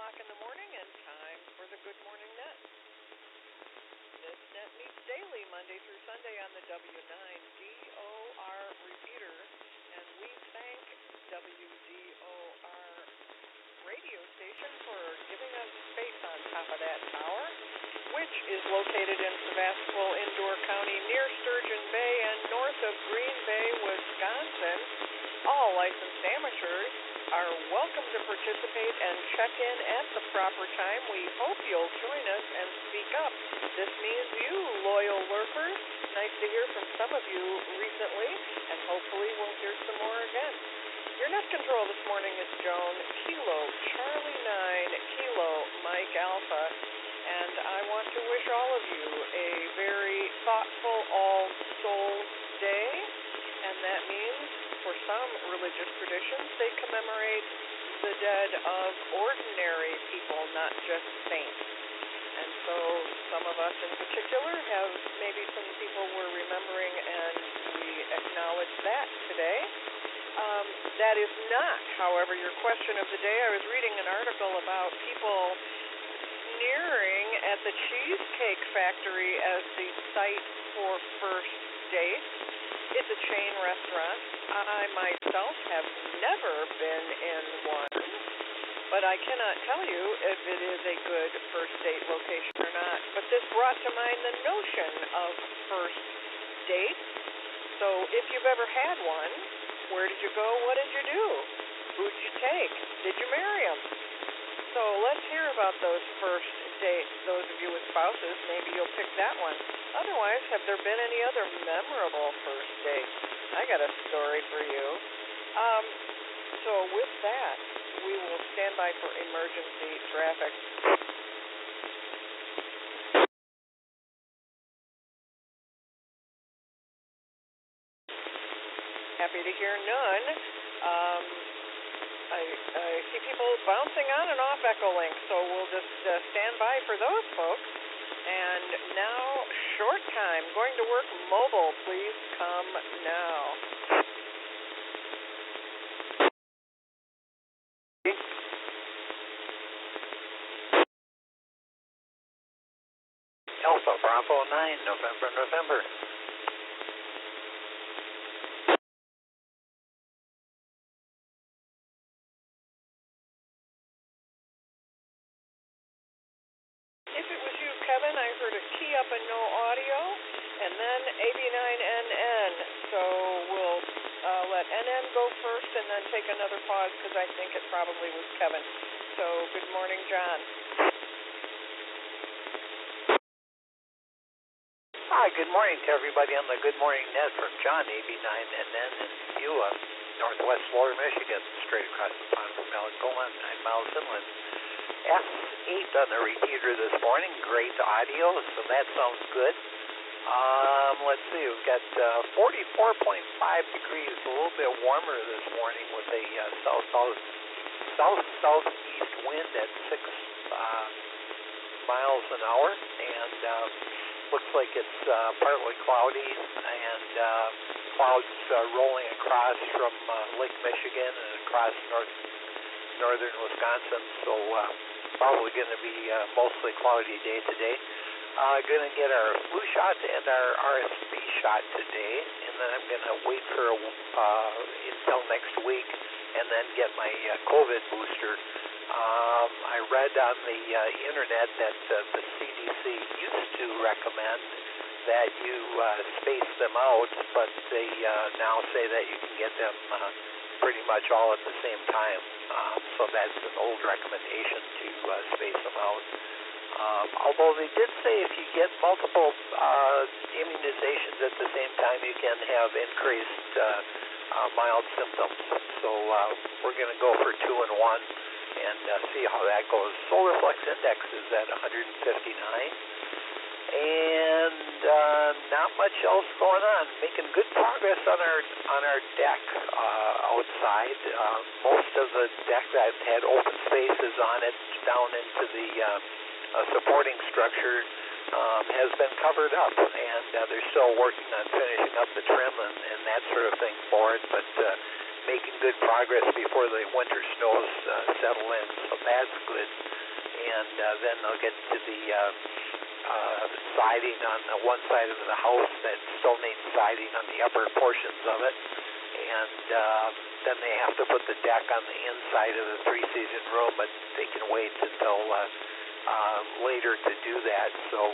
o'clock in the morning and time for the Good Morning Net. This net meets daily, Monday through Sunday on the W9DOR repeater, and we thank WDOR radio station for giving us space on top of that tower, which is located in Sebastopol, Indoor County, near Sturgeon Bay and north of Green Bay, Wisconsin. All licensed amateurs are welcome to participate and check in at the proper time. We hope you'll join us and speak up. This means you, loyal lurkers. Nice to hear from some of you recently, and hopefully we'll hear some more again. Your net control this morning is Joan, Kilo, Charlie 9, Kilo, Mike Alpha, and I want to wish all of you a very thoughtful All Souls Day, and that means for some religious traditions they commemorate the dead of ordinary people, not just saints. And so some of us in particular have maybe some people we're remembering, and we acknowledge that today. That is not, however, your question of the day. I was reading an article about people sneering at the Cheesecake Factory as the site for first dates. It's a chain restaurant. I myself have never been in one, but I cannot tell you if it is a good first date location or not. But this brought to mind the notion of first dates. So if you've ever had one, where did you go? What did you do? Who did you take? Did you marry them? So let's hear about those first dates. Those of you with spouses, maybe you'll pick that one. Otherwise, have there been any other memorable first dates? I got a story for you. So with that, we will stand by for emergency traffic. Happy to hear none. I see people bouncing on and off Echolink, so we'll just stand by for those folks. And now, short time, going to work mobile, please come now. Alpha Bravo 9, November. If it was you, Kevin, I heard a key up and no audio, and then AB9NN. So we'll let NN go first and then take another pause because I think it probably was Kevin. So good morning, John. Hi, good morning to everybody on the Good Morning Net from John, AB9NN in Beulah, northwest Lower Michigan, straight across the pond from Algoma, 9 miles inland. S8 on the repeater this morning, great audio, so that sounds good. Let's see, we've got 44.5 degrees, a little bit warmer this morning with a south-southeast wind at 6 miles an hour, and looks like it's partly cloudy, and clouds rolling across from Lake Michigan and across northern Wisconsin, so probably going to be mostly cloudy day today. Going to get our flu shot and our RSV shot today, and then I'm going to wait for until next week and then get my COVID booster. I read on the internet that the CDC used to recommend that you space them out, but they now say that you can get them pretty much all at the same time. So that's an old recommendation to space them out. Although they did say if you get multiple immunizations at the same time, you can have increased mild symptoms. So we're going to go for 2 and 1 and see how that goes. Solar Flux Index is at 159. And not much else going on. Making good progress on our deck outside. Most of the deck that had open spaces on it down into the supporting structure has been covered up, and they're still working on finishing up the trim and that sort of thing for it. But making good progress before the winter snows settle in, so that's good. And then they'll get to the siding on the one side of the house that still needs siding on the upper portions of it. And then they have to put the deck on the inside of the three-season room, but they can wait until later to do that. So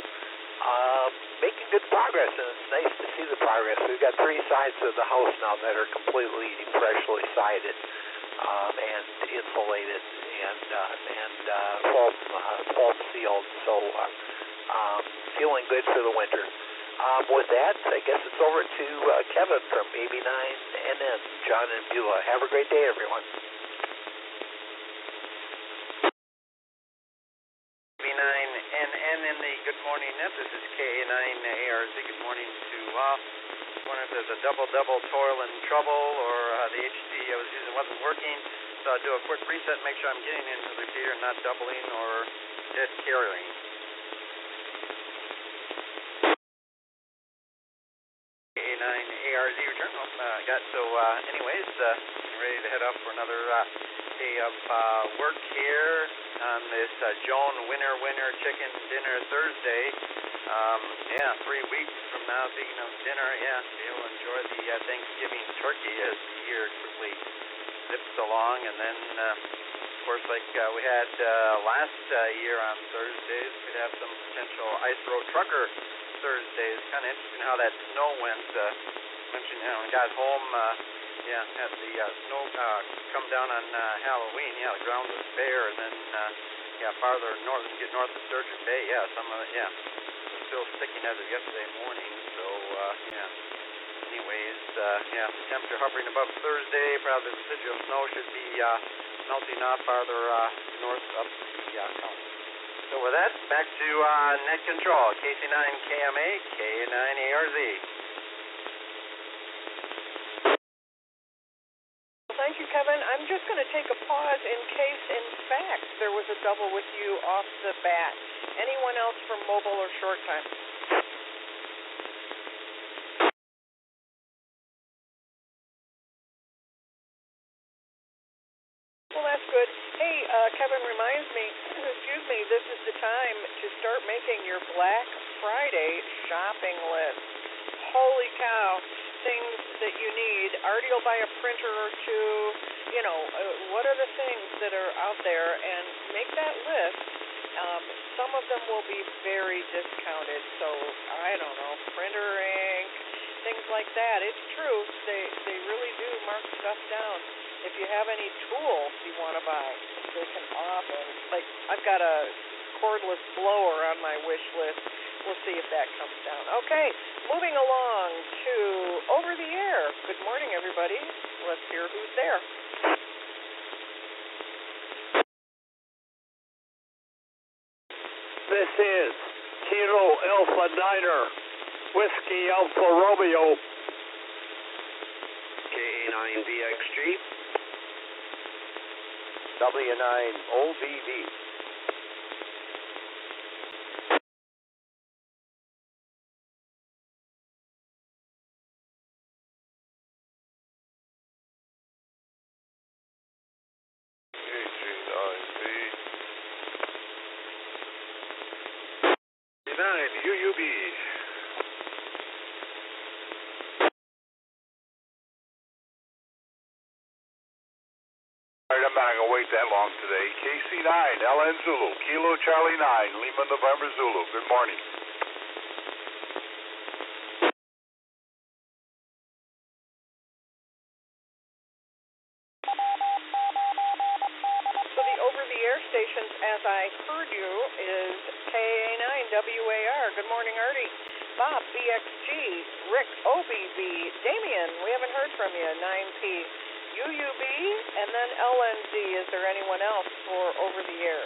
making good progress, and it's nice to see the progress. We've got three sides of the house now that are completely freshly sided and insulated and foam sealed. So feeling good for the winter. With that, I guess it's over to Kevin from AB9NN, John and Beulah. Have a great day, everyone. AB9NN in the Good Morning Net. This is KA9ARZ. Good morning to all. Wonder if there's a double toil and trouble, or the HD I was using wasn't working. So I'll do a quick reset, make sure I'm getting into the repeater, not doubling or dead carrying. KA9ARZ return. Anyways, ready to head up for another day of work here on this Joan Winner Chicken Dinner Thursday. 3 weeks from now, speaking of dinner, you'll enjoy the Thanksgiving turkey as the year quickly zips along. And then, of course, like we had last year on Thursdays, we'd have some potential ice road trucker Thursdays. Kind of interesting how that snow went. Mentioned, we got home, had the snow come down on Halloween. The ground was bare, and then, farther north, get north of Sturgeon Bay, some of it, still sticking as of yesterday morning. So, anyways, temperature hovering above Thursday. Probably the residual snow should be melting off farther north up the county. So with that, back to net control, KC9KMA, K9ARZ. Thank you, Kevin. I'm just going to take a pause in case, in fact, there was a double with you off the bat. Anyone else from mobile or short time? Well, that's good. Hey, Kevin reminds me, this is the time to start making your Black Friday shopping list. Holy cow, things that you need. Artie will buy a printer or two. What are the things that are out there? And make that list. Some of them will be very discounted. So, I don't know, printer ink, things like that. It's true. They really do mark stuff down. If you have any tools you want to buy, they can often. Like, I've got a cordless blower on my wish list. We'll see if that comes down. Okay, moving along to Over the Air. Good morning, everybody. Let's hear who's there. This is Kilo Alpha Niner, Whiskey Alpha Romeo. KA9BXG. W9OBV. UUB. All right, I'm not going to wait that long today. KC9, LN Zulu, Kilo Charlie 9, Lima November Zulu. Good morning. So the over-the-air stations, as I heard you, is KA9WAR. Good morning, Artie. Bob, BXG. Rick, OBB. Damien, we haven't heard from you, 9P. UUB, and then LNZ. Is there anyone else for over-the-air?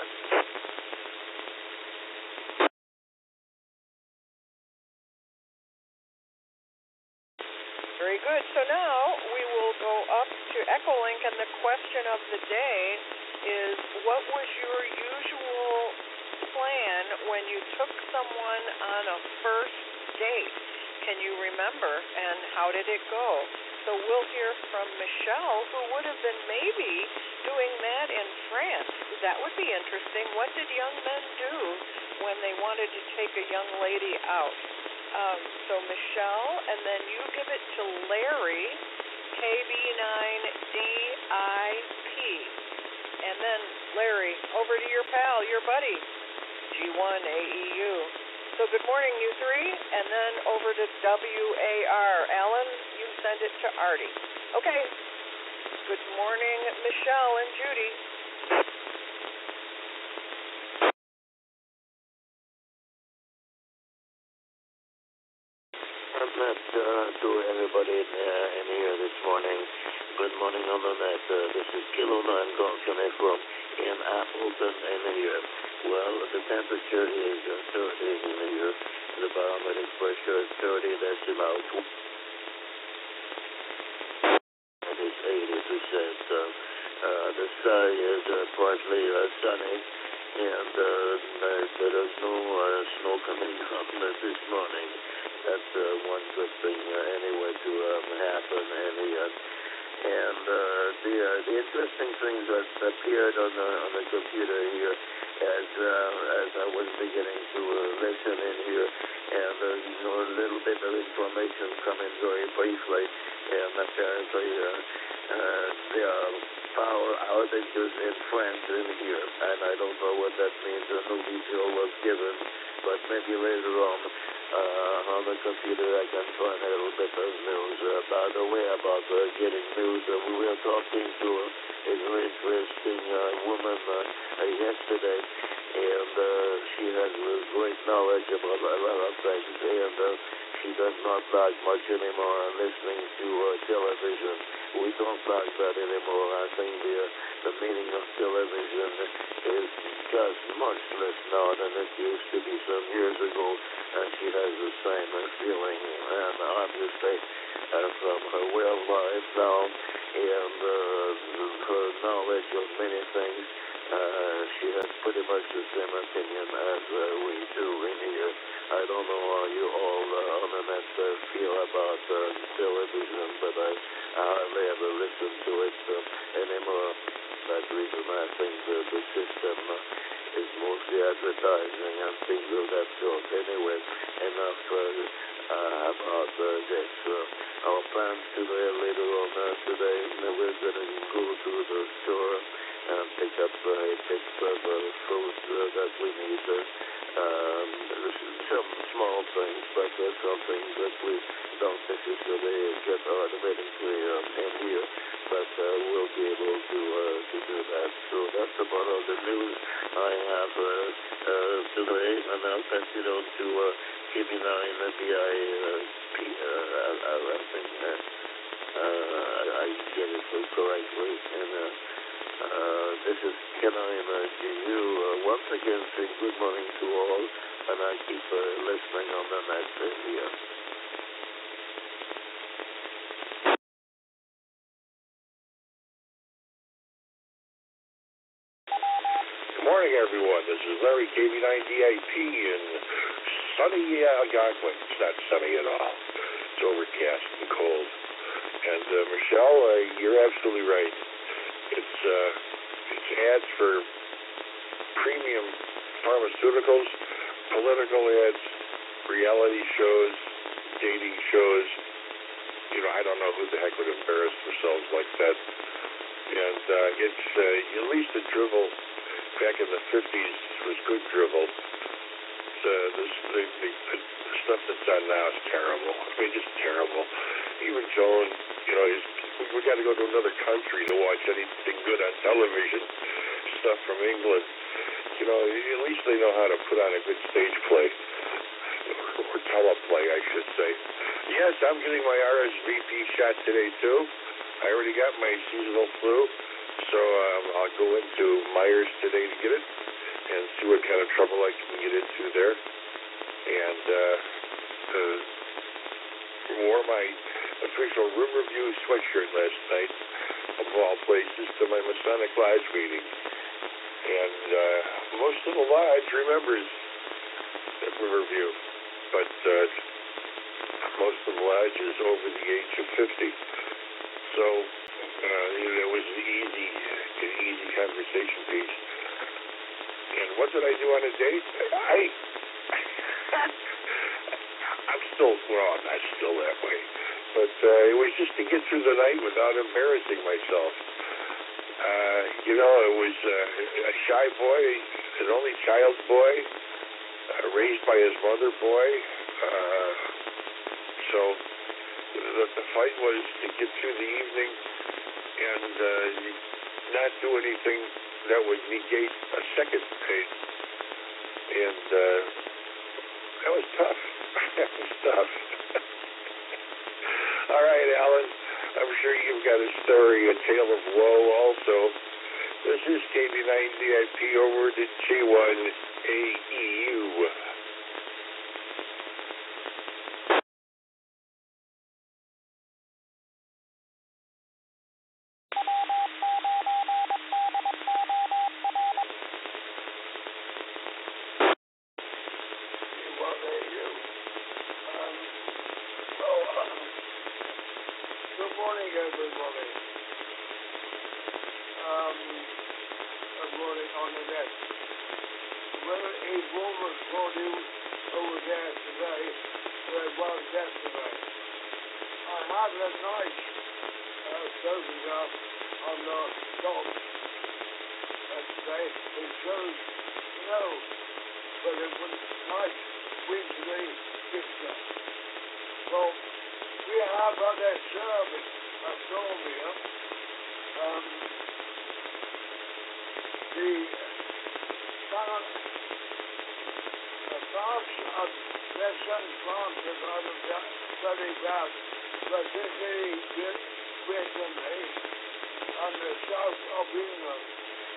Very good. So now we will go up to Echolink, and the question of the day is, what was your usual plan when you took someone on a first date? Can you you remember, and how did it go? So we'll hear from Michelle, who would have been maybe doing that in France. That would be interesting. What did young men do when they wanted to take a young lady out? So Michelle, and then you give it to Larry, KB9DIP. And then, Larry, over to your pal, your buddy, G1AEU. So good morning, you three, and then over to WAR. Alan, you send it to Artie. Okay. Good morning, Michelle and Judy. I'm not to everybody in here this morning. Good morning on the net. This is Kilo 9 Golf from in Appleton in here. Well, the temperature is 30 in here. The barometric pressure is 30 decibels. It is 80%. The sky is partly sunny, and there is no snow coming from this morning. That's one good thing anyway to happen. And the interesting things that appeared on the computer here as I was beginning to listen in here, and a little bit of information coming very briefly, and apparently there are power outages in France in here, and I don't know what that means. No detail was given, but maybe later on the computer I can find a little bit of news. By the way, about getting news, we were talking to a very interesting woman yesterday, and she has great knowledge about a lot of things, and she does not like much anymore listening to television. We don't like that anymore. I think the meaning of television is just much less now than it used to be some years ago, and she has the same feeling, and obviously from her real life now and her knowledge of many things, she has pretty much the same opinion as we do in here. I don't know how you all on the net feel about television, but I hardly ever listen to it anymore. That reason I think the system is mostly advertising and things of that sort. Anyway, enough about this. Our plans today, later on today, we're going to go to the store and pick up a bit of fruit that we need. Some small things, but some things that we don't necessarily get automatically in here, but we'll be able to do that. So that's about all the news I have today, and I'll pass it on to KB9 BIP. I think I get it correctly, and this is K9 GU. Once again, saying good morning to all, and I keep listening on the net here. Good morning, everyone. This is Larry, KB9DIP in sunny Algonquin. It's not sunny at all. It's overcast and cold. And Michelle, you're absolutely right. It's ads for premium pharmaceuticals, political ads, reality shows, dating shows. I don't know who the heck would embarrass themselves like that. And it's at least the drivel back in the 50s was good drivel. The stuff that's on now is terrible. I mean, just terrible. Even Joan, we got to go to another country to watch anything good on television. Stuff from England. At least they know how to put on a good stage play. Or teleplay, I should say. Yes, I'm getting my RSVP shot today, too. I already got my seasonal flu. So I'll go into Myers today to get it and see what kind of trouble I can get into there. And wore my official room review sweatshirt last night, of all places, to my Masonic Lodge meeting. And most of the lodge remembers the room review, but most of the lodges over the age of 50. So, it was an easy conversation piece. And what did I do on a date? I'm not still that way. But it was just to get through the night without embarrassing myself. It was a shy boy, an only child boy, raised by his mother boy. So the fight was to get through the evening and not do anything that would negate a second date. And that was tough. That was tough. All right, Alan. I'm sure you've got a story, a tale of woe also. This is KB9DIP over to J1AEU. Good morning, everybody. Good morning on the net. Well, a woman told you over there today where it was yesterday. I had a nice photograph on the top yesterday. It shows snow, but it was a nice wintry picture. Well, we have other service at Dormia. The plants of their sun planted out of that very bad, particularly recently on the south of England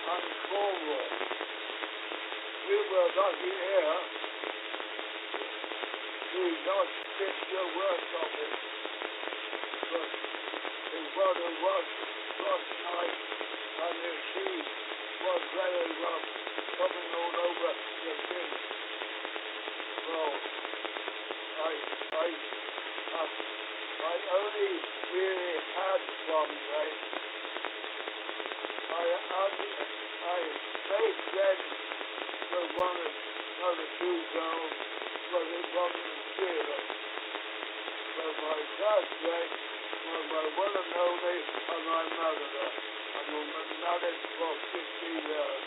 and Cornwall. We were lucky here to not fix the worst of it. But the water was night and the sea was very rough, coming all over the thing. Well, I only really had one day. I made friends with one of the two girls, but it wasn't serious. But my first day was my one and only and my mother there. And we were married for 50 years.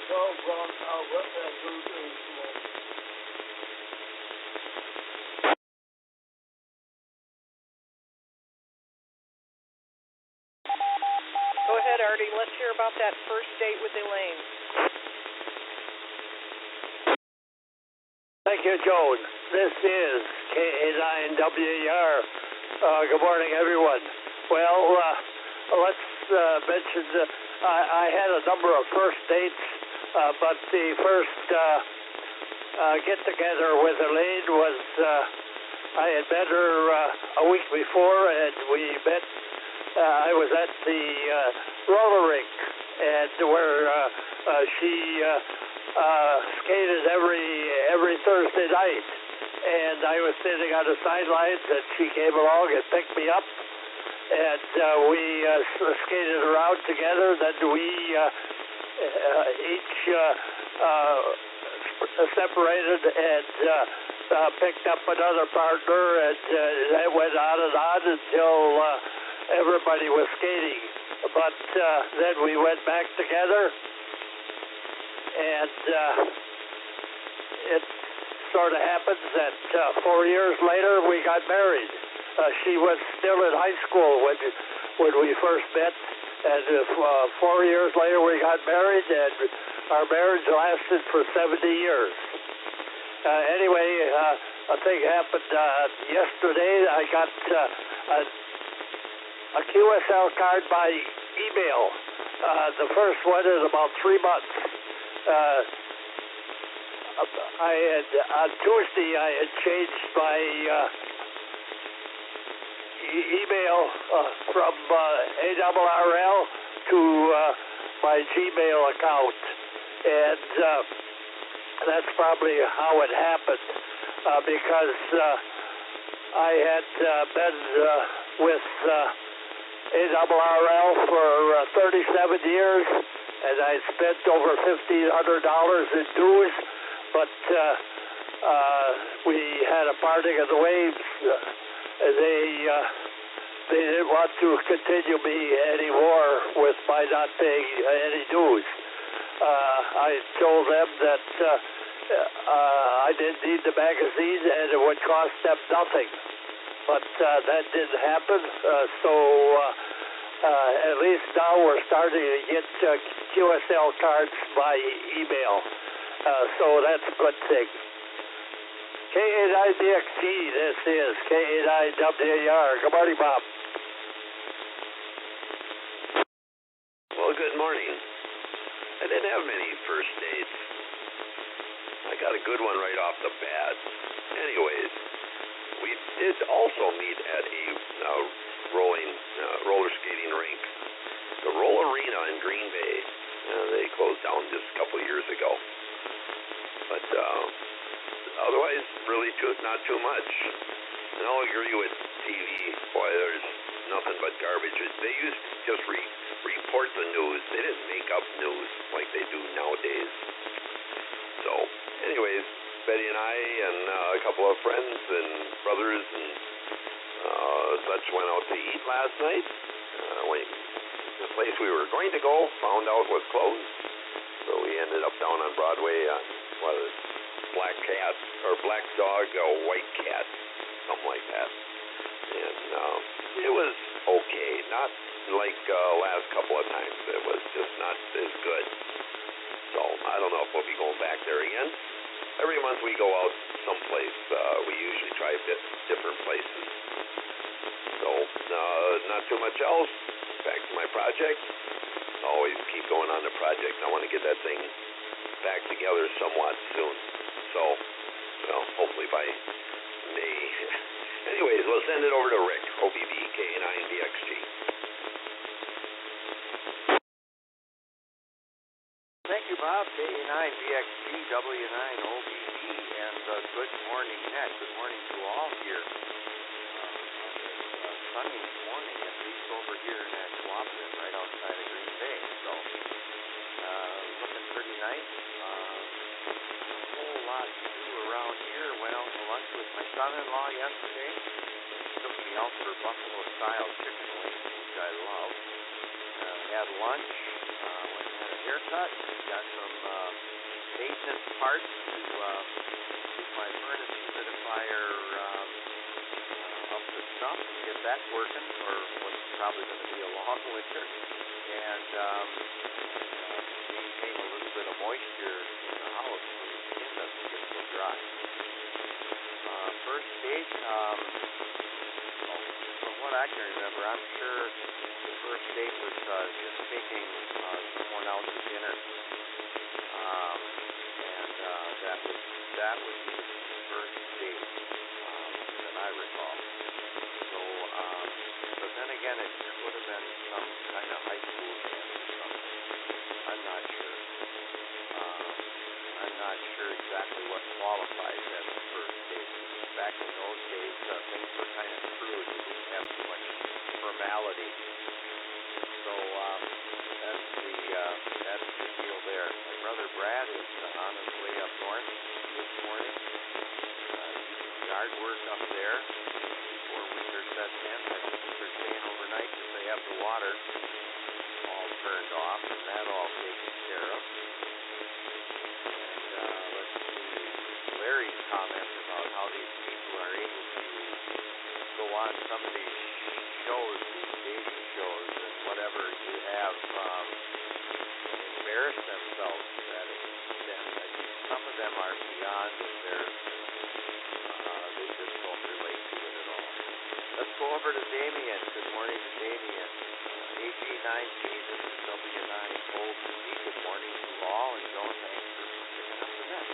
So far, I went there to Jerusalem. Go ahead, Artie. Let's hear about that first date with Elaine. Thank you, Joan. This is KA9WER. Good morning, everyone. Well, let's mention I had a number of first dates, but the first get-together with Elaine was I had met her a week before, and we met. I was at the roller rink, and where she skated every Thursday night, and I was sitting on the sidelines, and she came along and picked me up, and we skated around together. Then we each separated and picked up another partner, and that went on until everybody was skating. But then we went back together, and it sort of happens that 4 years later we got married. She was still in high school when we first met, and 4 years later we got married, and our marriage lasted for 70 years. Anyway, a thing happened yesterday. I got a QSL card by email. The first one in about 3 months. On Tuesday, I had changed my email from ARRL to my Gmail account, and that's probably how it happened, because I had been with ARRL for 37 years, and I spent over $1,500 in dues, but we had a parting of the ways. They didn't want to continue me anymore with my not paying any dues. I told them that I didn't need the magazine and it would cost them nothing. But that didn't happen, so at least now we're starting to get QSL cards by email, so that's a good thing. K89DXT, this is K89WAR. Good morning, Bob. Well, good morning. I didn't have many first dates. I got a good one right off the bat. Anyways, we did also meet at a roller skating rink, the Roll Arena in Green Bay. They closed down just a couple of years ago. But otherwise, really not too much. And I'll agree with TV. Boy, there's nothing but garbage. They used to just report the news. They didn't make up news like they do nowadays. So, anyways, Betty and I and a couple of friends and brothers and such went out to eat last night. The place we were going to go found out was closed, so we ended up down on Broadway on black cat or black dog, white cat, something like that. And it was okay, not like last couple of times. It was just not as good. So I don't know if we'll be going back there again. Every month we go out someplace. We usually try different places. So not too much else. Back to my project. Always keep going on the project. I want to get that thing back together somewhat soon. So, well, hopefully by May. Anyways, we'll send it over to Rick, OBB, K9DXG. Thank you, Bob. K9DXG, W9OBB, and good morning, Nick. Good morning to all here. Sunny morning, at least over here in Schwabman, right outside of Green Bay. So, looking pretty nice. A whole lot to do around here. Went out to lunch with my son-in-law yesterday. Took me out for buffalo-style chicken wings, which I love. Had lunch. Went and had a haircut. Got some maintenance parts to keep my furnace humidifier up to snuff and get that working for what's probably going to be a long winter. And maintain a little bit of moisture in the house so the skin doesn't get so dry. First date, from what I can remember, I'm sure the first date was just taking someone out to dinner. And that would be the first date that I recall. So, but then again, it would have been some kind of high school dance or something. I'm not sure. I'm not sure exactly what qualifies as the first date. Back in those days, things were kind of crude. You didn't have too much formality. So that's the deal there. My brother Brad is on his way up north this morning. Yard work up there before winter sets in. I think they're staying overnight because they have the water all turned off, and that all taken care of. And let's see, Larry's comment about how these people are able to go on some of these shows, these dating shows, and whatever you have, embarrass themselves to that extent. I think some of them are beyond their, they just don't relate to it at all. Let's go over to Damien. Good morning to Damien. AG9T, this is W9OBB. Good morning to all, and Joe, thanks for picking up the net.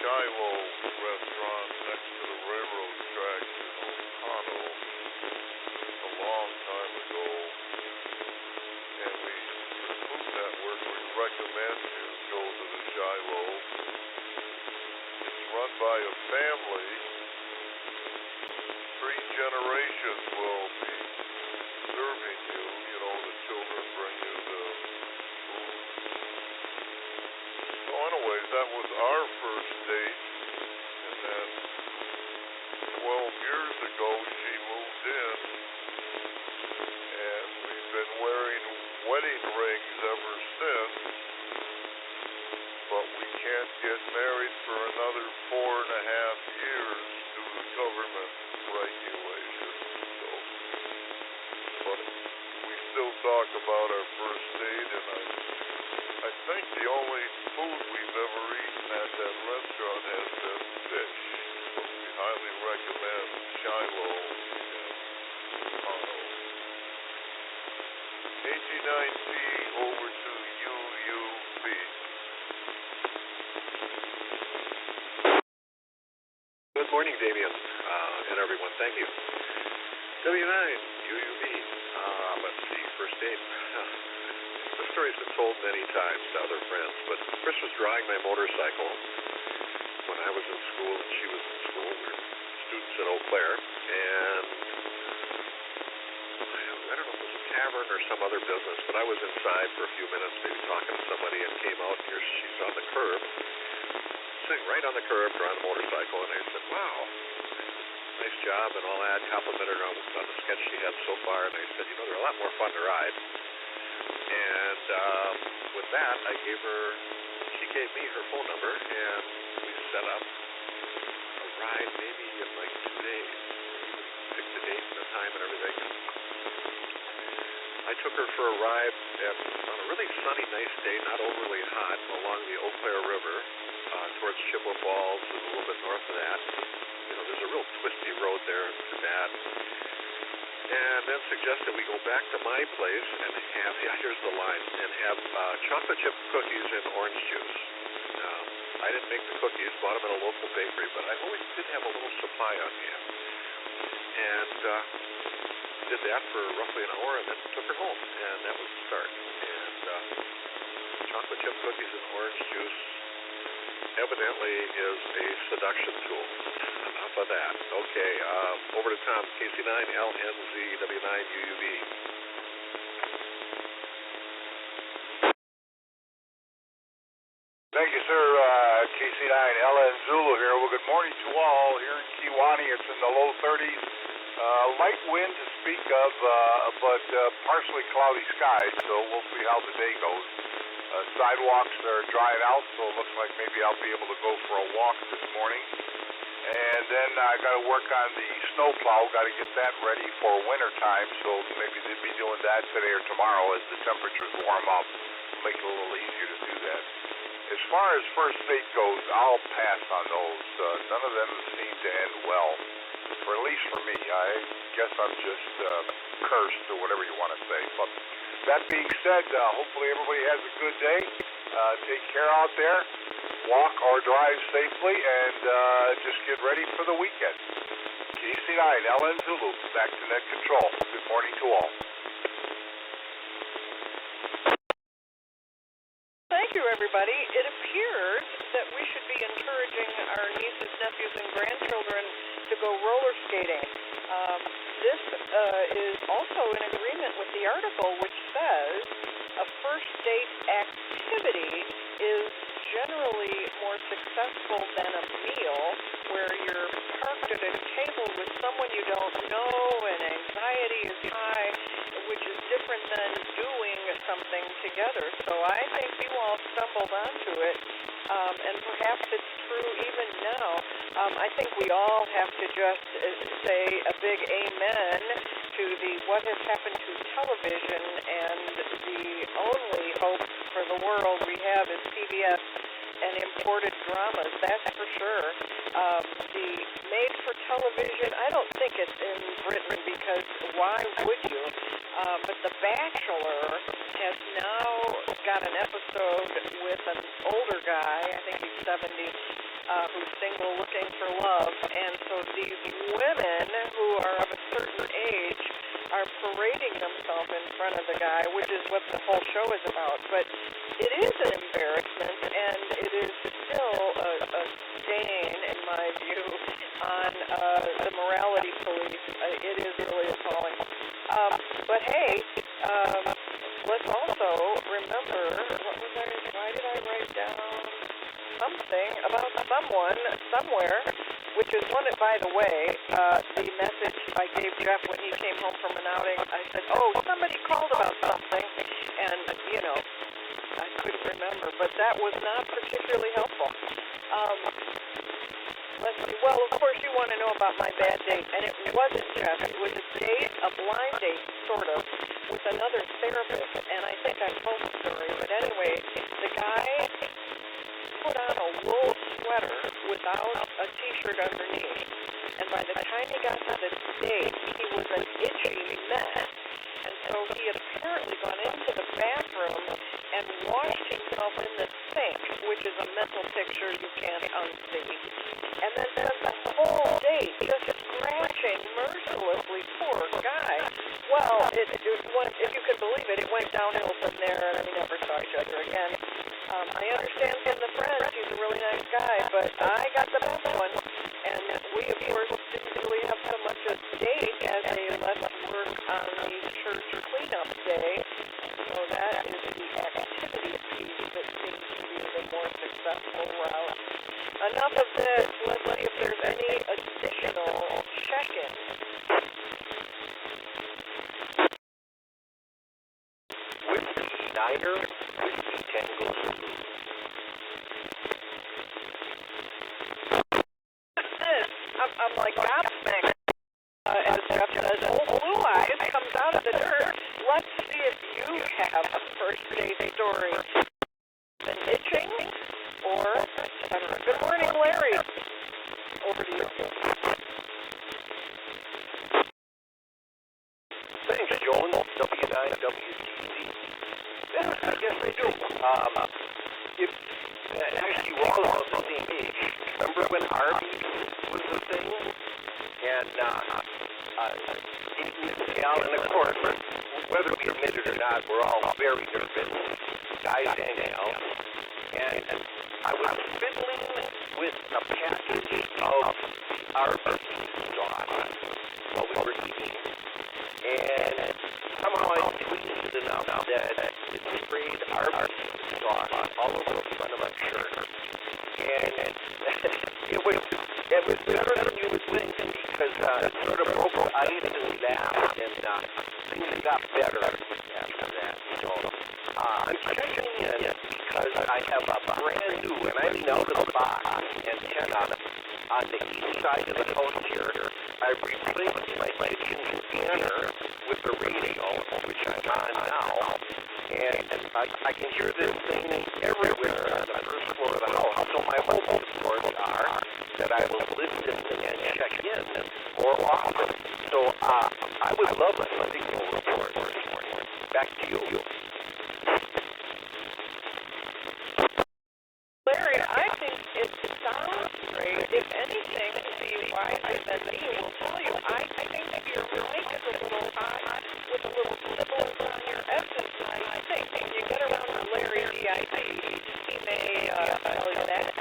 Shiloh restaurant next to the railroad tracks in by a family, 3 generations will be serving you. You know, the children bring you the food. So anyways, that was our first date. And then 12 years ago, she moved in. And we've been wearing wedding rings ever since. But we can't get married for another 4.5 years due to government regulations. So, but we still talk about our first date, and I think the only food we've ever eaten at that restaurant has been fish. So we highly recommend Shiloh and Toronto. AG9T over to UUB. Good morning, Damien, and everyone. Thank you. W9, UUB. Let's see, first date. The story's been told many times to other friends, but Chris was driving my motorcycle when I was in school and she was in school. We were students at Eau Claire, and I don't know if it was a tavern or some other business, but I was inside for a few minutes, maybe talking to somebody, and came out, and here she's on the curb, sitting right on the curb, on a motorcycle, and I said, wow, nice job and all that, complimented her on the sketch she had so far, and I said, you know, they're a lot more fun to ride. And with that, she gave me her phone number, and we set up a ride maybe in like 2 days. We picked the date and the time and everything. I took her for a ride on a really sunny, nice day, not overly hot, along the Eau Claire River, towards Chippewa Falls and a little bit north of that. You know, there's a real twisty road there to that. And then suggested we go back to my place and have, here's the line, and have chocolate chip cookies and orange juice. I didn't make the cookies, bought them at a local bakery, but I always did have a little supply on hand. And did that for roughly an hour and then took her home. And that was the start. And chocolate chip cookies and orange juice evidently is a seduction tool. Enough of that. Okay, over to Tom, KC9LNZW9UUB. Thank you, sir. KC9LN Zulu here. Well, good morning to all. Here in Kewaunee, it's in the low 30s. Light wind to speak of, but partially cloudy skies, so we'll see how the day goes. Sidewalks are drying out, so it looks like maybe I'll be able to go for a walk this morning. And then I got to work on the snow plow, got to get that ready for winter time, so maybe they'll be doing that today or tomorrow as the temperatures warm up. Make it a little easier to do that. As far as first date goes, I'll pass on those. None of them seem to end well, for at least for me. I guess I'm just cursed or whatever you want to say. But that being said, hopefully everybody has a good day. Take care out there. Walk or drive safely, and just get ready for the weekend. KC9, LN Zulu, back to net control. Good morning to all. Thank you, everybody. It appears that we should be encouraging our nieces, nephews, and grandchildren to go roller skating. This is also in agreement with the article, which says a first date activity is generally more successful than a meal where you're parked at a table with someone you don't know and anxiety is high, which is different than doing something together. So I think you all stumbled onto it, and perhaps it's true even now. I think we all have to just say a big amen to the what has happened to television, and the only hope for the world we have is PBS and imported dramas, that's for sure. The made-for-television, I don't think it's in Britain because why would you? But The Bachelor has now got an episode with an older guy, I think he's 70, who's single looking for love. And so these women who are of a certain age are parading themselves in front of the guy, which is what the whole show is about. But it is an embarrassment, and it is still a stain in my about someone somewhere, which is one, by the way, the message I gave Jeff when he came home from an outing. I said, oh, somebody called about something, and, you know, I couldn't remember, but that was not particularly helpful. Let's see. Well, of course, you want to know about my bad date, and it wasn't Jeff. It was a date, a blind date, sort of, with another therapist, and I think I told the story, but anyway, the guy put on a wool sweater without a t-shirt underneath, and by the time he got to the date, he was an itchy mess, and so he had apparently gone into the bathroom and washed himself in the sink, which is a mental picture you can't unsee, and then spent the whole day just scratching mercilessly. Poor guy. Well, it went, if you can believe it, it went downhill from there, and we never saw each other again. I understand from the friends he's a really nice guy, but I got the best one, and we, of course, didn't really have so much a date as they left work on the church cleanup day, so that is the activity piece that seems to be the more successful route. Enough of this. Let's see if there's any additional check-in. Whiskey Niner, Whiskey Tango Zulu. I'm like gobsmacked. As Jeff says, old Blue Eyes comes out of the dirt. Let's see if you have a first date story. Been itching or etc. Good morning, Larry. Over to you. Thanks, Joan. W9WTC. Yes, I do. Actually, we're all about the same age. Remember when Arby's was a thing? And and of course, whether we admit it or not, we're all very nervous, guys and gals. And I was fiddling with a package of Arby's sauce while we were eating. And somehow I tweezed enough that it sprayed Arby's sauce all over the front of my shirt. And it was better than you would think, because it sort of broke the ice and we laughed, and things got better after that. So I'm checking in because I have a brand new, and I mean out of the box, antenna on the east side of the house here. I replaced my kitchen scanner with the radio, which I'm on now, and I can hear this thing everywhere on the first floor of the house. So my hope, of course, are that I will listen and check in more often. So I would love a signal report this morning. Back to you. Larry, I think it sounds great. If anything, the wiser than me will tell you, I think your mic is a little high with a little symbols on your S's. I think when you get around to Larry DIP, he may tell you that.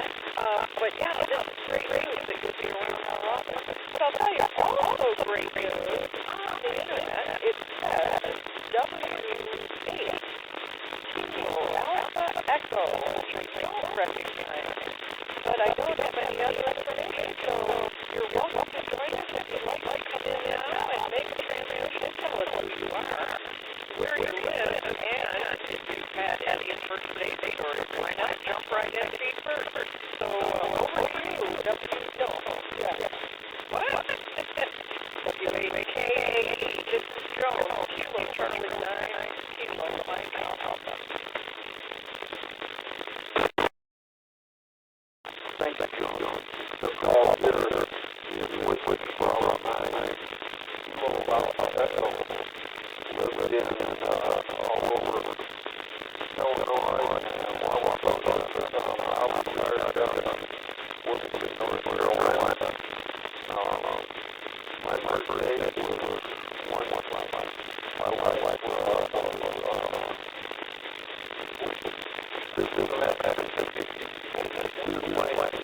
But yeah, this is great news that you'll be around more often. But I'll tell you, also great news on the internet, it says W8 Alpha Echo, which I don't recognize, but I don't have any other information, so you're welcome to join us if you'd like to come in now and make a transition. Tell us who you are, where you live, and if you've had any first-date stories, why not jump right in feet first? So over to you, What? WAKAE, this is Joe, Kilo Charlie 9, Kilo Mike Alpha. Thank you, John. The call here is with from my mobile echo. Lived in all over Illinois and I'll be working in North Carolina. My birthday was one my wife this is my wife.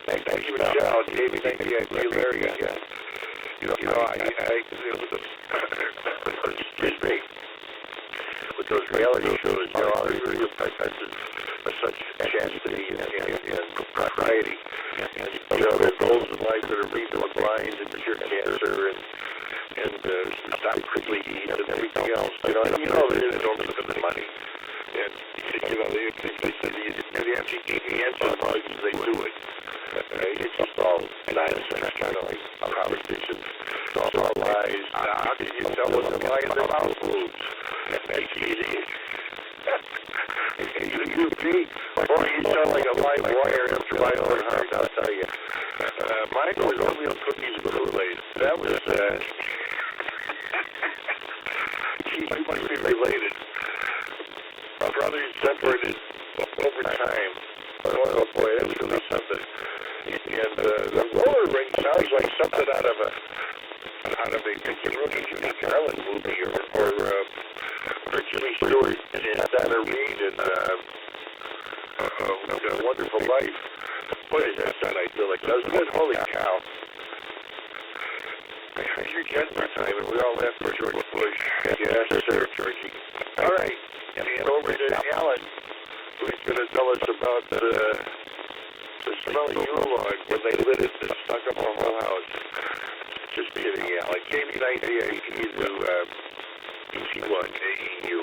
Thank you, Michelle. Jamie, thank you, Larry. It was excuse me. With those reality shows, there's such chastity and propriety. There's goals in life that are reasonable blind and cure cancer and stop prickly heat and everything else. It is only for the money. And the anti drugs, they do it. It's just all nonsense, like propositions. It's all lies. How can you tell what the lie in their mouth moves? That's easy. You sound like a live wire after 500, I'll tell you. Mine was oatmeal cookies with Kool-Aid. That was, you must be related. all these separated over time. Oh boy, that's really something. And the roller rink sounds like something out of a Jimmy Garland movie or Jimmy Stewart and Donna Reed and A Wonderful Life. Boy, does that sound idyllic, doesn't it? Holy cow. You're getting our time, and we all laughed for George Bush. Yes, sir, Georgie. All right, and over to Alan, who's going to tell us about the smelly Yule log where they lit it and stuck up a whole house. Just kidding, Alan. KB98 to PC1 AEU.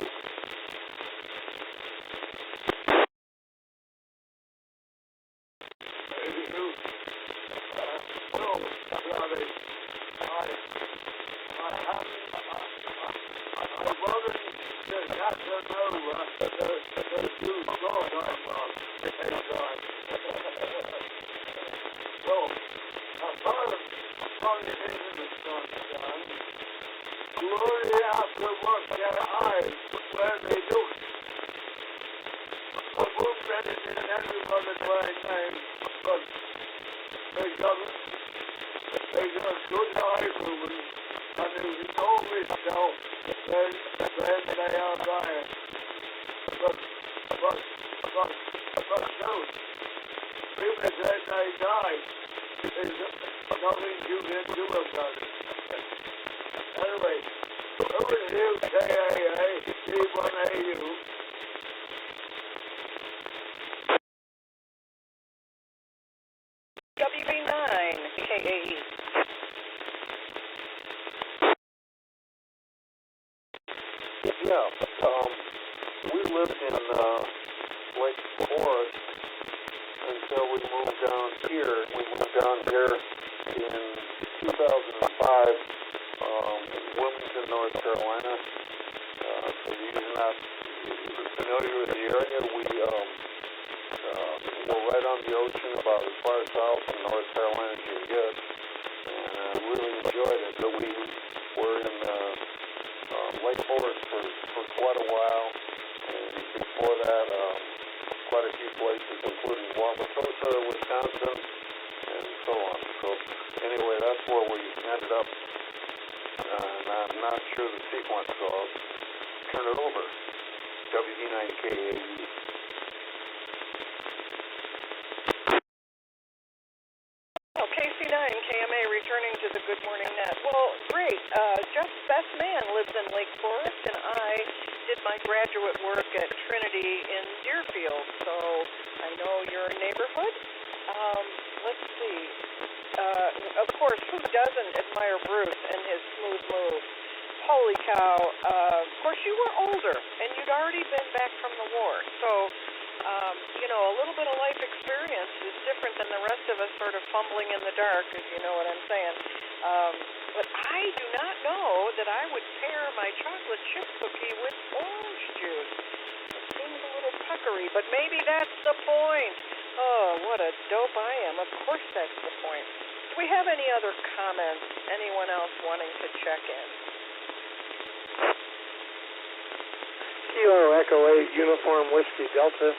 Uniform Whiskey Delta,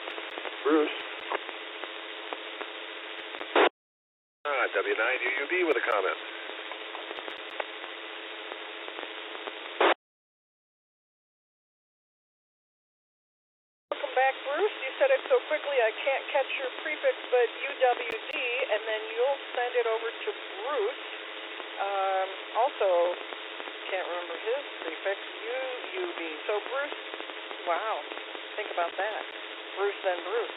Bruce. W9UUB with a comment. Welcome back, Bruce. You said it so quickly I can't catch your prefix, but UWD, and then you'll send it over to Bruce. Also, can't remember his prefix, UUB. So Bruce, wow. Think about that. Bruce, then Bruce.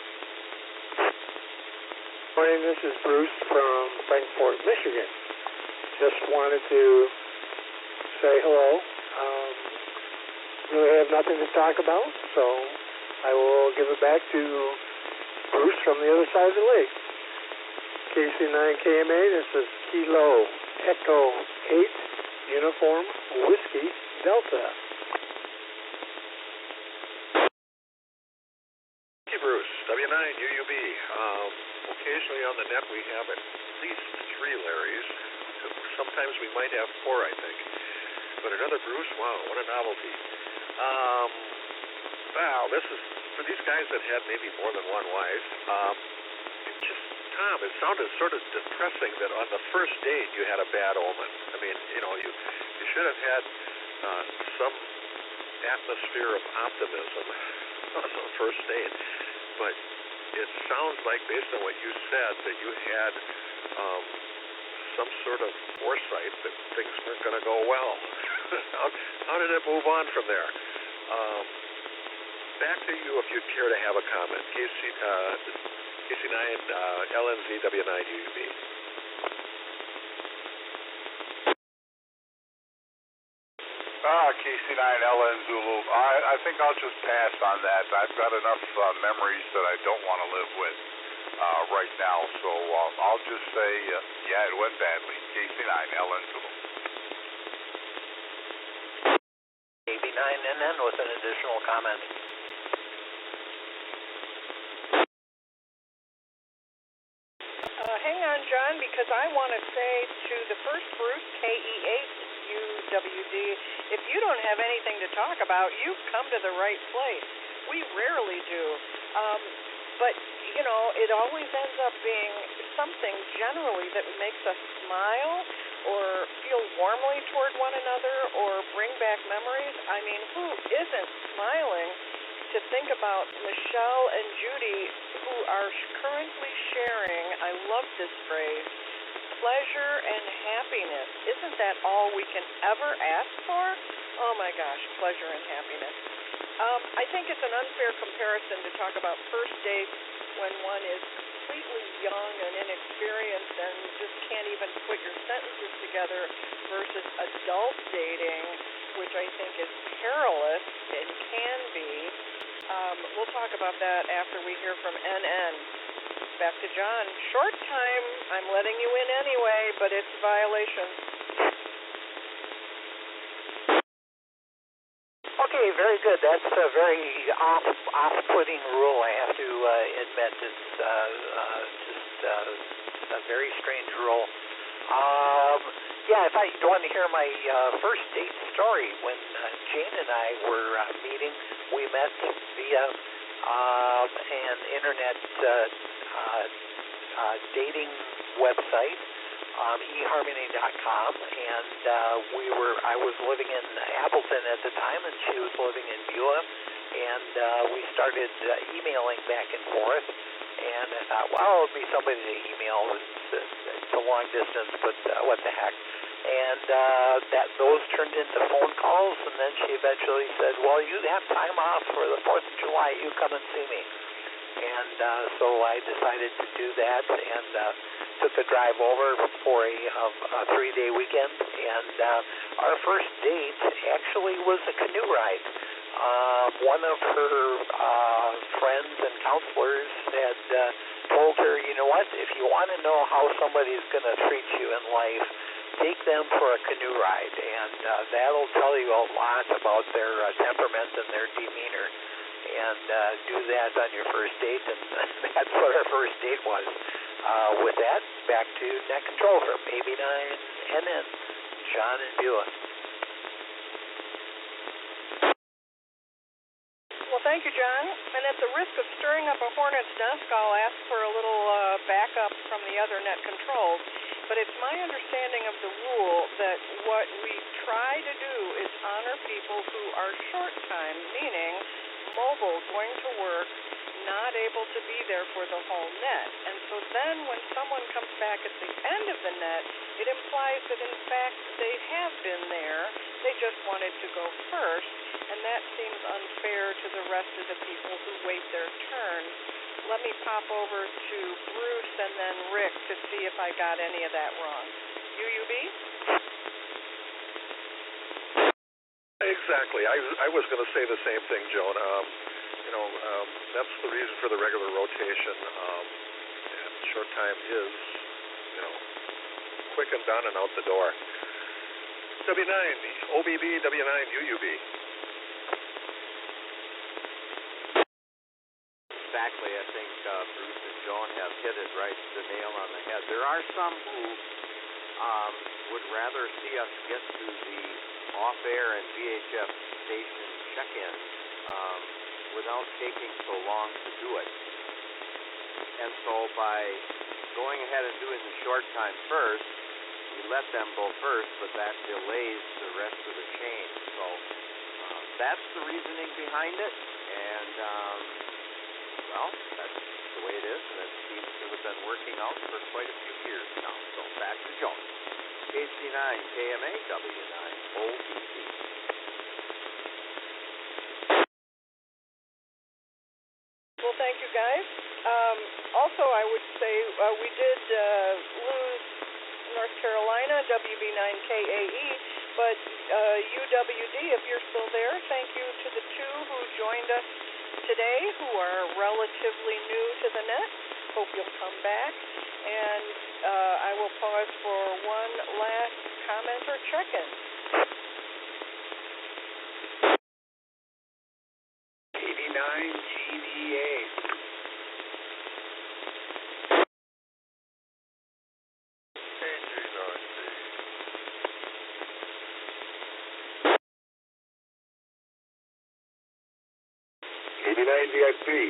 Morning, this is Bruce from Frankfort, Michigan. Just wanted to say hello. Really have nothing to talk about, so I will give it back to Bruce from the other side of the lake. KC9KMA, this is Kilo Echo 8 Uniform Whiskey Delta. Bruce, W9UUB. Occasionally on the net we have at least 3 Larrys. Sometimes we might have 4, I think. But another Bruce, wow, what a novelty. Well, this is for these guys that had maybe more than one wife. Tom, it sounded sort of depressing that on the first date you had a bad omen. I mean, you should have had some atmosphere of optimism on the first date. But it sounds like, based on what you said, that you had some sort of foresight that things weren't going to go well. How did it move on from there? Back to you if you'd care to have a comment. KC9, LNZ, W9, UUB. KC9, LN Zulu. I think I'll just pass on that. I've got enough memories that I don't want to live with right now, so I'll just say, yeah, it went badly. KC9, LN Zulu. AB9NN with an additional comment. Hang on, John, because I want to say to the first group, KE8UWD, if you don't have anything to talk about, you've come to the right place. We rarely do. But, it always ends up being something generally that makes us smile or feel warmly toward one another or bring back memories. I mean, who isn't smiling to think about Michelle and Judy, who are currently sharing, I love this phrase, pleasure and happiness. Isn't that all we can ever ask for? Oh my gosh, pleasure and happiness. I think it's an unfair comparison to talk about first dates when one is completely young and inexperienced and just can't even put your sentences together versus adult dating, which I think is perilous and can be. We'll talk about that after we hear from NN. Back to John. Short time. I'm letting you in anyway, but it's a violation. Okay, very good. That's a very off-putting rule, I have to admit. It's just a very strange rule. If you want to hear my first date story, when Jane and I were meeting, we met via an internet dating website, eharmony.com, and I was living in Appleton at the time, and she was living in Beulah, and we started emailing back and forth, and I thought, well, it'll be somebody to email. It's a long distance, but what the heck. And those turned into phone calls, and then she eventually said, well, you have time off for the 4th of July, you come and see me. And so I decided to do that, and took the drive over for a 3-day weekend. And our first date actually was a canoe ride. One of her friends and counselors had told her, you know what, if you want to know how somebody's going to treat you in life, take them for a canoe ride, and that'll tell you a lot about their temperament and their demeanor. And do that on your first date, and that's what our first date was. With that, back to net control from AB9NN, John and Beulah. Well, thank you, John. And at the risk of stirring up a hornet's nest, I'll ask for a little backup from the other net controls. But it's my understanding of the rule that what we try to do is honor people who are short time, meaning mobile, going to work, not able to be there for the whole net. And so then when someone comes back at the end of the net, it implies that in fact they have been there, they just wanted to go first, and that seems unfair to the rest of the people who wait their turn. Let me pop over to Bruce and then Rick to see if I got any of that wrong. UUB? Exactly. I was going to say the same thing, Joan. That's the reason for the regular rotation. And short time is, quick and done and out the door. W9, OBB, W9, UUB. Exactly. I think Bruce and Joan have hit it right, the nail on the head. There are some who would rather see us get to the off-air and VHF station check-in without taking so long to do it. And so by going ahead and doing the short time first, we let them go first, but that delays the rest of the chain. So that's the reasoning behind it, and well, that's the way it is, and it seems to have been working out for quite a few years now. So back to Jones. KC9 KMA W9 OBC. Well, thank you, guys. Also, I would say we did lose North Carolina, WB9KAE, but UWD, if you're still there, thank you to the two who joined us today, who are relatively new to the net. Hope you'll come back. And I will pause for one last comment or check-in. 89 GDA. VIP. Good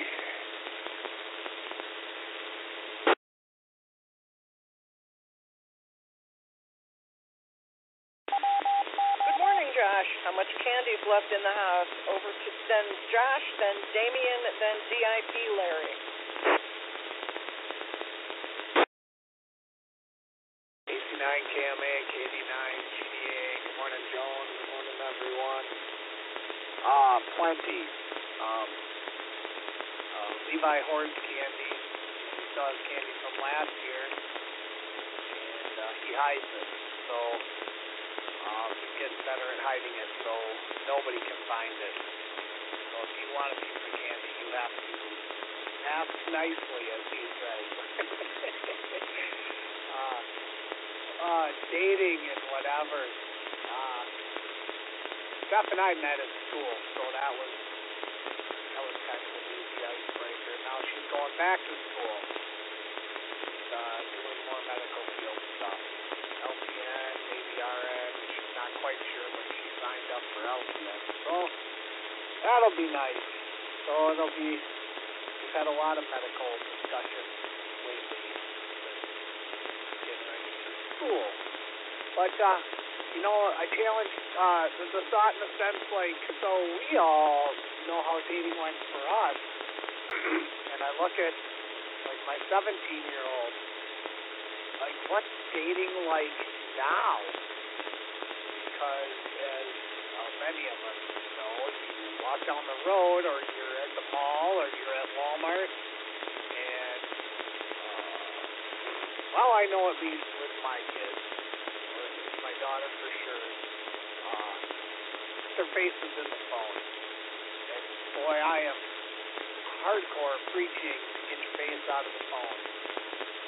morning, Josh. How much candy's left in the house? Over to then Josh, then Damien, then DIP Larry. AC9 KMA, KD9 GDA. Good morning, Joan. Good morning, everyone. Plenty. Levi Horse candy. He still has candy from last year, and he hides it. So he's getting better at hiding it, so nobody can find it. So if you want a piece of candy, you have to ask nicely, as he says. Dating and whatever. Steph and I met at school, so that was kind of an easy icebreaker. Now she's going back to school. She's doing more medical field stuff. LPN, maybe RN. She's not quite sure, but she signed up for LPN. So that'll be nice. So we've had a lot of medical discussions lately getting ready for school. But, I challenge the thought in a sense, like, so we all know how dating went for us. And I look at, like, my 17-year-old, like, what's dating like now? Because as many of us know, you walk down the road, or you're at the mall, or you're at Walmart, and, well, I know at least with my kids, my daughter for sure, their face is in the phone. And boy, I am hardcore preaching to get your face out of the phone.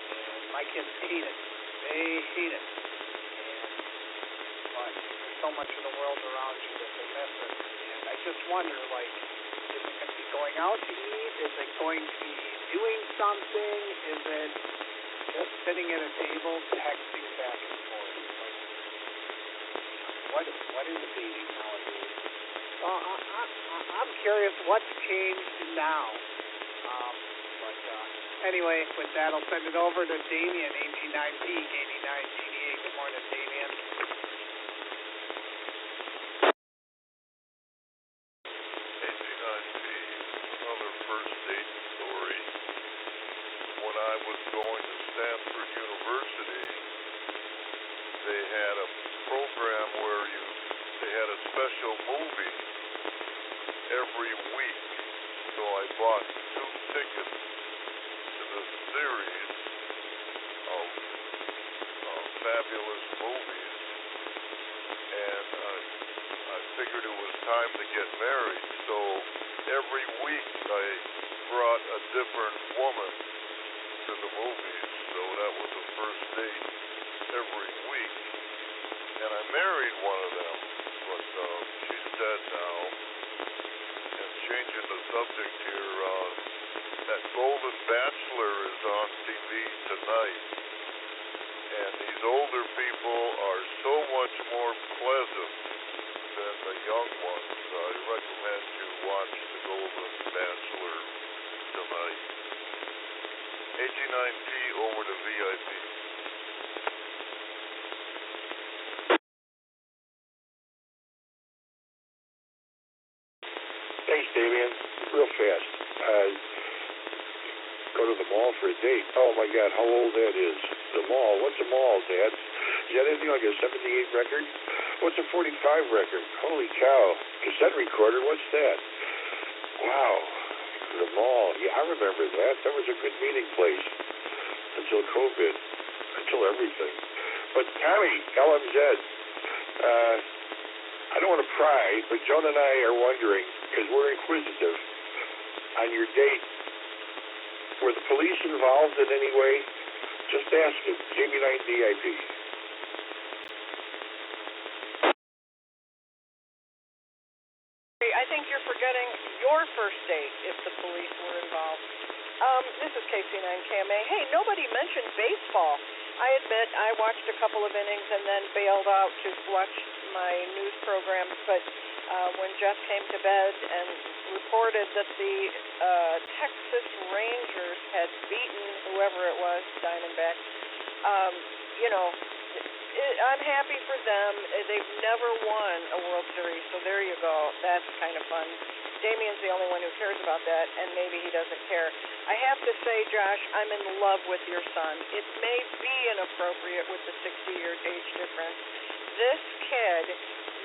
And my kids hate it. They hate it. But there's so much of the world around you that they miss it. And I just wonder, like, is it going to be going out to eat? Is it going to be doing something? Is it just sitting at a table texting back and forth? Like, what is dating nowadays? Well, I'm curious what's changed now. But anyway, with that, I'll send it over to Damien, AG9P, AG9GDA. Good morning, Damien. AG9P, another first date story. When I was going to Stanford University, they had a program where they had a special movie every week. So I bought 2 tickets to this series of fabulous movies, and I figured it was time to get married. So every week I brought a different woman to the movies. So that was the first date every week. And I married one of them, but she's dead now. And changing the subject here, that Golden Bachelor is on TV tonight. And these older people are so much more pleasant than the young ones. I recommend you watch the Golden AG9T over to VIP. Thanks, Damien. Real fast. Go to the mall for a date. Oh my God, how old that is. The mall. What's a mall, Dad? Is that anything like a 78 record? What's a 45 record? Holy cow. Cassette recorder, what's that? Wow. The mall. Yeah, I remember that. That was a good meeting place. Until COVID. Until everything. But Tommy, LMZ, I don't want to pry, but Joan and I are wondering, because we're inquisitive, on your date, were the police involved in any way? Just ask it. KB9DIP. I think you're forgetting your first date if the police were involved. This is KC9KMA. Hey, nobody mentioned baseball. I admit I watched a couple of innings and then bailed out to watch my news programs, but when Jeff came to bed and reported that the Texas Rangers had beaten whoever it was, Diamondbacks, I'm happy for them. They've never won a World Series, so there you go. That's kind of fun. Damien's the only one who cares about that, and maybe he doesn't care. I have to say, Josh, I'm in love with your son. It may be inappropriate with the 60-year age difference. This kid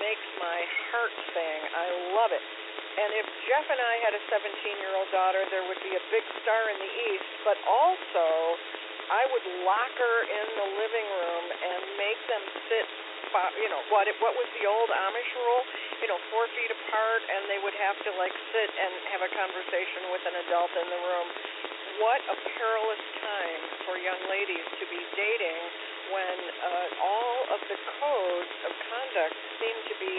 makes my heart sing. I love it. And if Jeff and I had a 17-year-old daughter, there would be a big star in the East, but also I would lock her in the living room and make them sit, what was the old Amish rule? 4 feet apart, and they would have to sit and have a conversation with an adult in the room. What a perilous time for young ladies to be dating when all of the codes of conduct seem to be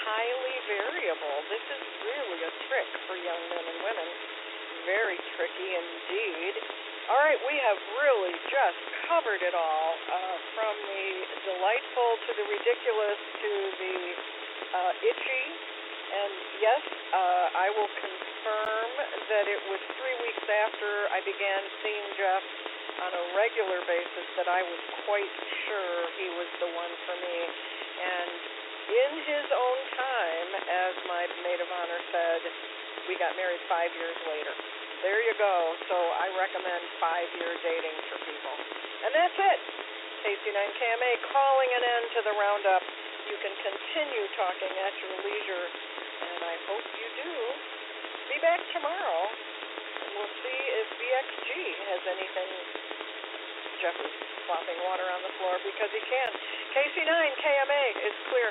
highly variable. This is really a trick for young men and women. Very tricky indeed. All right, we have really just covered it all, from the delightful to the ridiculous to the itchy. And yes, I will confirm that it was 3 weeks after I began seeing Jeff on a regular basis that I was quite sure he was the one for me. And in his own time, as my maid of honor said, we got married 5 years later. There you go. So I recommend 5-year dating for people. And that's it. KC9KMA calling an end to the roundup. You can continue talking at your leisure, and I hope you do. Be back tomorrow, and we'll see if VXG has anything. Jeff is slopping water on the floor because he can. KC9KMA is clear.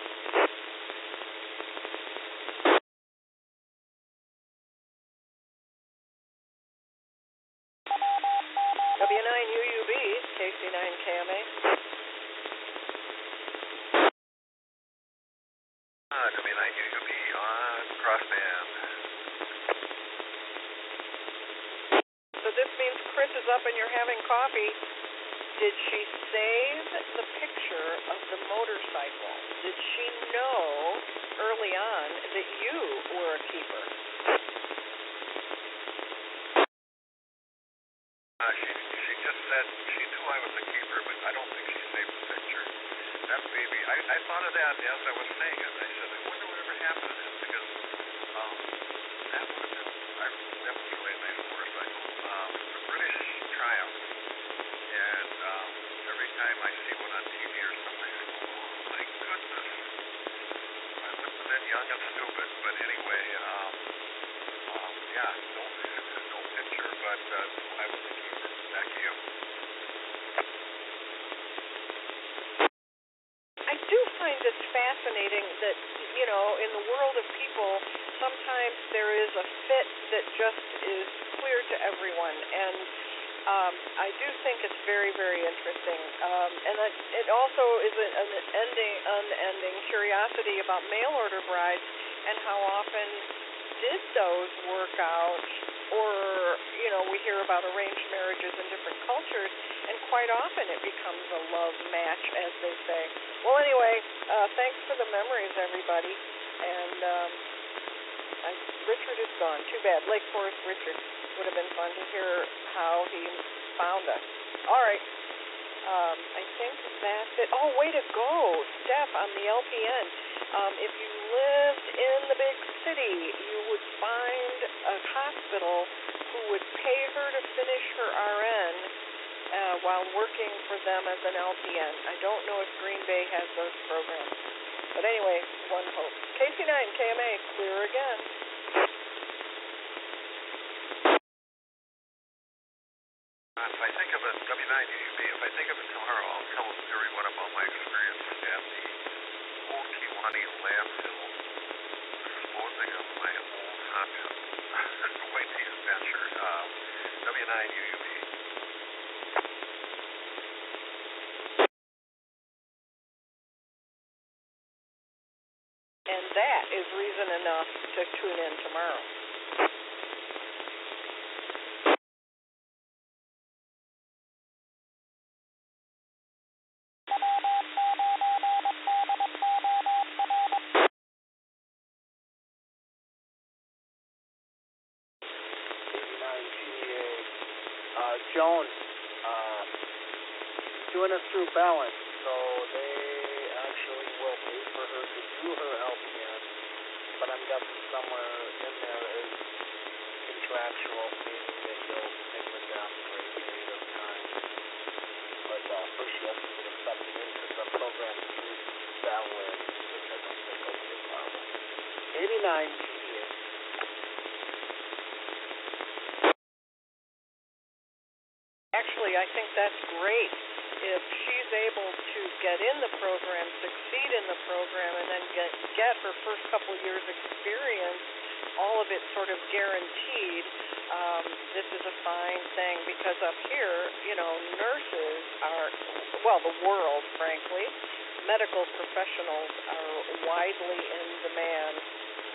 W9UUB, KC9KMA. W9UUB on crossband. So this means Chris is up and you're having coffee. Did she save the picture of the motorcycle? Did she know early on that you were a keeper? She just said she knew I was a keeper, but I don't think she saved the picture. That baby, I thought of that as I was saying it. I said, I wonder whatever happened to him, because that was really a nice motorcycle. It's a British Triumph, and every time I see one on TV or something, I go, oh my goodness. I must have been young and stupid, but anyway, no picture, but I was a keeper. Back to you. I do find it fascinating that, in the world of people, sometimes there is a fit that just is clear to everyone. And I do think it's very, very interesting. And it also is an unending curiosity about mail order brides and how often did those work out, or, we hear about arranged marriages in different cultures, and quite often it becomes a love match, as they say. Well, anyway, thanks for the memories, everybody. And Richard is gone. Too bad. Lake Forest Richard. Would have been fun to hear how he found us. All right. I think that's it. Oh, way to go, Steph, on the LPN. If you lived in the big city, you would find a hospital who would pay her to finish her RN while working for them as an LPN. I don't know if Green Bay has those programs. But anyway, one hope. KC9, KMA, clear again. If I think of it, W9UUB, if I think of it tomorrow, I'll tell everyone about my experience at the old Kiwani landfill, disposing of my old hot tub. Quite the adventure. W9UUB. And that is reason enough to tune in tomorrow. Joan, doing it through balance, so they actually will pay for her to do her LPN, but I'm guessing somewhere in there is contractual, meaning that you'll pick the gap for a period of time. But first she has to get accepted into the program through that way, which I don't think will be a problem. 89 GA. Actually, I think that's great. If she's able to get in the program, succeed in the program, and then get her first couple years experience, all of it sort of guaranteed, this is a fine thing, because up here, nurses are, well, the world, frankly, medical professionals are widely in demand.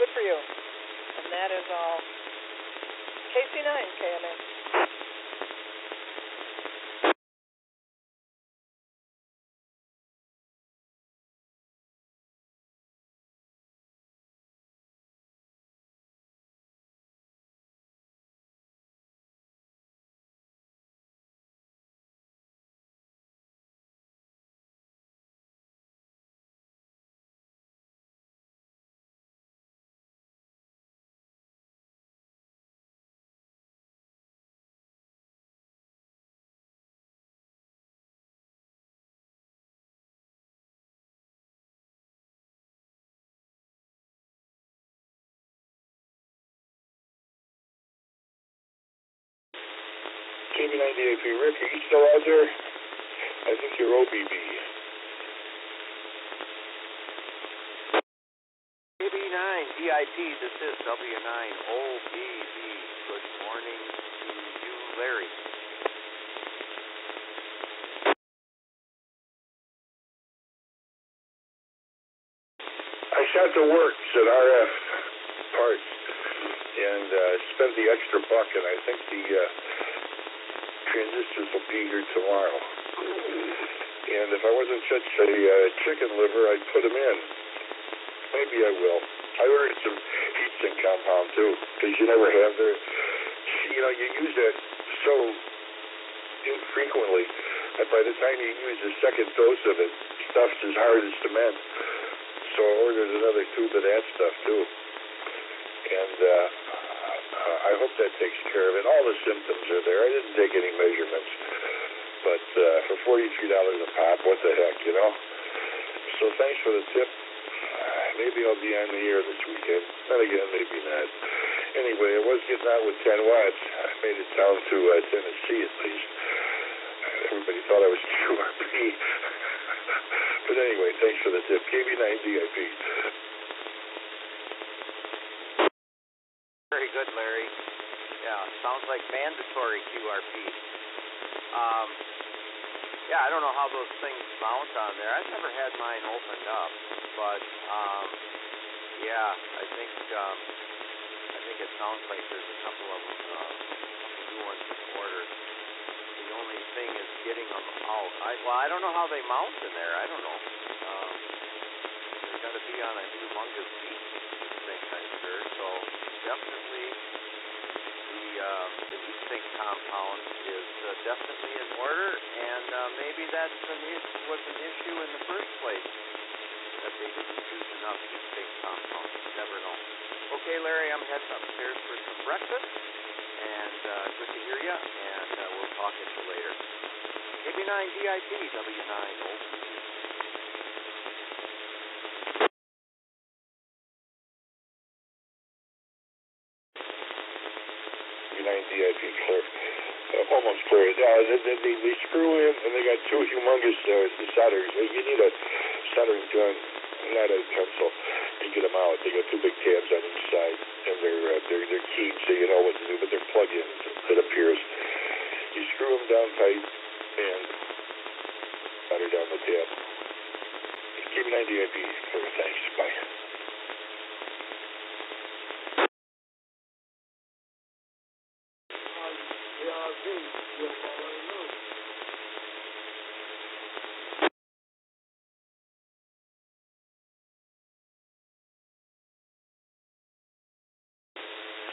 Good for you. And that is all. KC9, KMA. KB98P, Rick, are you still out there? I think you're OBB. KB9 DIP, this is W9OBB. Good morning to you, Larry. I shot the works at RF Parts and spent the extra buck, and I think the transistors will be here tomorrow. And if I wasn't such a chicken liver, I'd put them in. Maybe I will. I ordered some heat sink compound too, because you never have the, you use that so infrequently that by the time you use the second dose of it, stuff's as hard as cement. So I ordered another tube of that stuff too. And I hope that takes care of it. All the symptoms are there. I didn't take any measurements. But for $43 a pop, what the heck, So thanks for the tip. Maybe I'll be on the air this weekend. Then again, maybe not. Anyway, I was getting out with 10 watts. I made it down to Tennessee at least. Everybody thought I was QRP. But anyway, thanks for the tip. KB9DIP. Very good, Larry. Yeah, sounds like mandatory QRP. I don't know how those things mount on there. I've never had mine opened up, but I think it sounds like there's a couple of new ones in order. The only thing is getting them out. I don't know how they mount in there. I don't know. They've got to be on a humongous heat sink, I'm sure. So definitely the heat sink compound is definitely in order, and maybe that's was an issue in the first place, that they didn't use enough heat-based compounds. You never know. Okay, Larry, I'm heading upstairs for some breakfast, and good to hear you, and we'll talk at you later. KB9DIP, W9OP. W9DIP, clear. Almost clear. They screw in, and they got two humongous solders. You need a soldering gun, not a pencil, to get them out. They got two big tabs on each side, and they're keyed so you know what to do, but they're plug-ins, it appears. You screw them down tight, and solder down the tab. KB9DIP, clear. Thanks. Bye.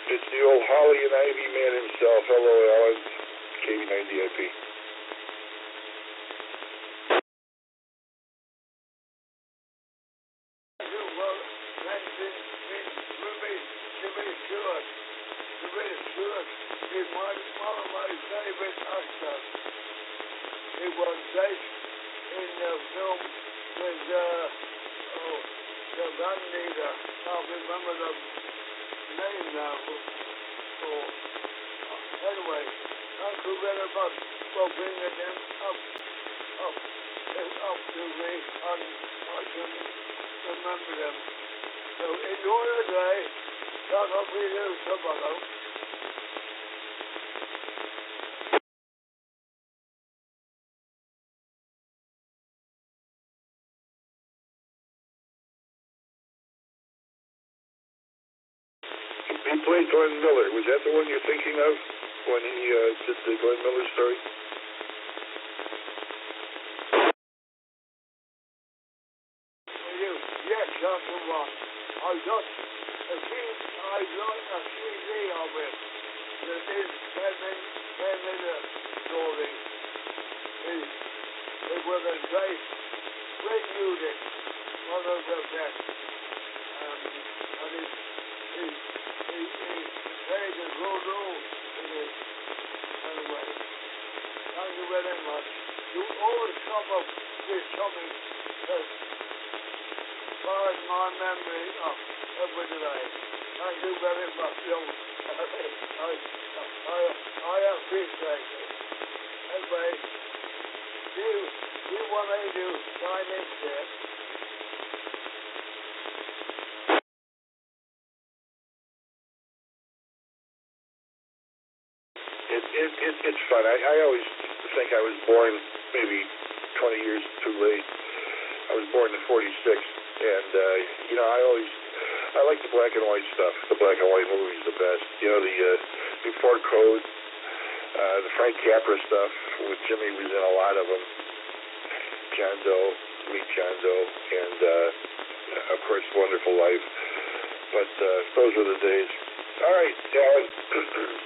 It's the old Holly and Ivy man himself. Hello, Alan. KB9DIP. It was based in the film with the band leader. I can't remember the name now. So, anyway, thank you very much for bringing them up to me, and I can remember them. So enjoy the day. That'll be you tomorrow. He played Glenn Miller. Was that the one you're thinking of when he did the Glenn Miller story? Yes, that's the one. I got a CD of it. That is 10-minute story. It was a great unit, one of the best. And he played a good role in it. Anyway, thank you very much. You always come up with something that far as my memory of every day. Thank you very much, young. I appreciate it. Anyway, do what I do, sign in there. It's fun. I always think I was born maybe 20 years too late. I was born in 46, and I like the black and white stuff. The black and white movies the best. You know, the Before Code, the Frank Capra stuff with Jimmy was in a lot of them. John Doe, Meet John Doe, and of course Wonderful Life. But those were the days. All right, Alan,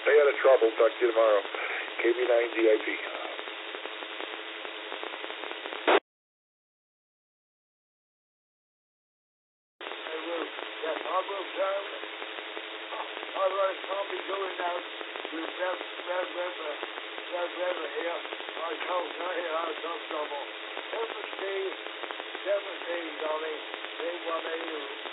stay out of trouble. Talk to you tomorrow. KB9DIP. I'll be going out to Red River here. I told trouble. 17, darling. They want to